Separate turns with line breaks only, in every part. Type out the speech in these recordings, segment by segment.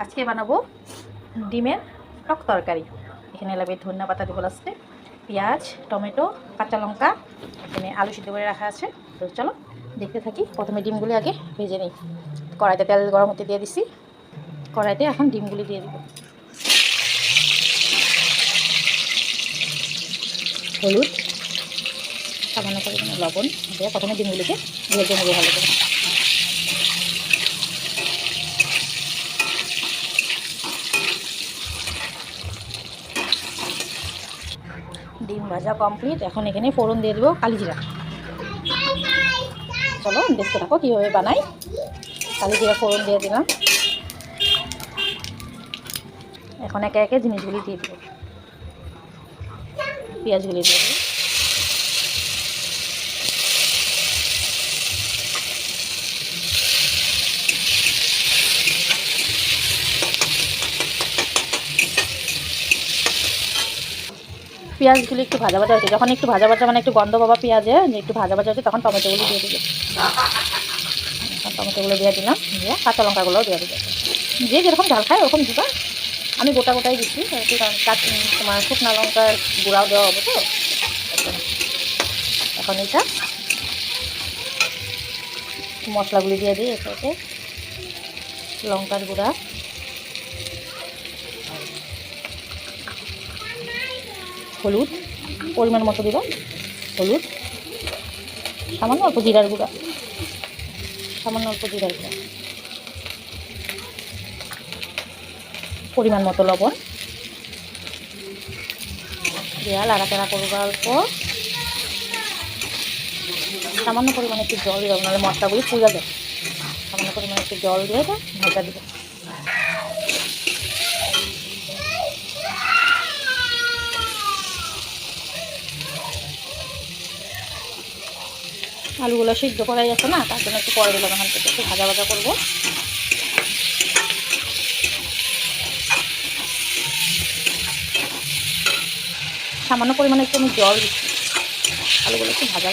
আজকে বানাবো ডিমের টক তরকারি। এখানে লাগবে ধনিয়া পাতা দিব লাস্টে, পেঁয়াজ, টমেটো, কাঁচা লঙ্কা, এখানে আলু সিদ্ধ করে রাখা আছে। তো চলো দেখতে থাকি। প্রথমে ডিমগুলি আগে ভেজে নিই। কড়াইতে তেল গরম হতে দিয়ে দিছি। কড়াইতে এখন ডিমগুলি দিয়ে দিব। হলুদ, সামান্য পরিমাণে লবণ দিয়ে প্রথমে ডিমগুলিকে ভেজে নেবো ভালো করে। ডিম ভাজা কমপ্লিট। এখন এখানে ফোড়ন দিয়ে দেবো কালিজিরা। চলো দেখতে থাকো কীভাবে বানাই। কালিজিরা ফোড়ন দিয়ে দিলাম। এখন একে একে জিনিসগুলি দিয়ে দেবো। পেঁয়াজগুলি দিয়ে দেবো। পেঁয়াজগুলি একটু ভাজা ভাজা হচ্ছে, যখন একটু ভাজা ভাজা মানে একটু গন্ধ পাবা পেঁয়াজে যে একটু ভাজা ভাজা হচ্ছে, তখন টমেটোগুলো দিয়ে দেবে। এখন টমেটোগুলো দিয়ে দিলাম, দিয়ে কাঁচা লঙ্কাগুলোও দিয়ে দেবে। যে যেরকম ঝাল খায় ওরকম দিবা। আমি গোটা গোটাই দিচ্ছি, কারণ তোমার শুকনো লঙ্কার গুঁড়াও দেওয়া হবে। তো এখন এটা মশলাগুলি দিয়ে দিই একে একে। লঙ্কার গুঁড়া, হলুদ পরিমাণ মতো দিবা, হলুদ, সামান্য অল্প জিরার গুঁড়া, সামান্য অল্প জিরার গুঁড়া, পরিমাণ মতো লবণ দিয়া লাড়াচাড়া করবো। অল্প সামান্য পরিমাণে একটু জল দেবো, নাহলে মশলাগুলি পুড়ে যায়। সামান্য পরিমাণে একটু জল দিয়ে এটা ভাজা দেবো। আলুগুলো সিদ্ধ করাই আছে না, তার জন্য একটু পরে দিলাম। এখান থেকে একটু ভাজা ভাজা করবো। সামান্য পরিমাণে একটু আমি জল দিচ্ছি। আলুগুলো একটু ভাজা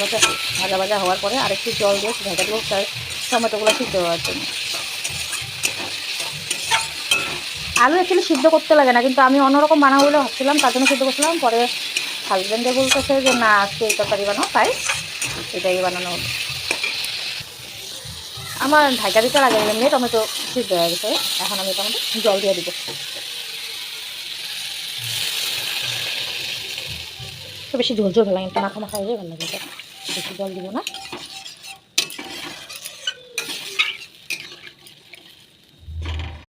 ভাজা হওয়ার পরে আরেকটু জল দিয়ে একটু ভেজা দেবো, তাই টমেটোগুলো সিদ্ধ হওয়ার জন্য। আলু অ্যাকচুয়ালি সিদ্ধ করতে লাগে না, কিন্তু আমি অন্যরকম বানাবো বলে ভাবছিলাম, তার জন্য সিদ্ধ করছিলাম। পরে হাজব্যান্ডে বলতেছে যে না, আজকে এই তরকারি বানাও, তাই এটাই বানানো হলো। আমার ঢাকা দিতে লাগে, এমনি টমেটো সিদ্ধ হয়ে গেছে। এখন আমি টমেটো জল দিয়ে দিব। তো বেশি ঝোল ঝোল ভালো লাগে, একটু মাখা মাখা হয়ে ভালো লাগে। বেশি জল দিব না।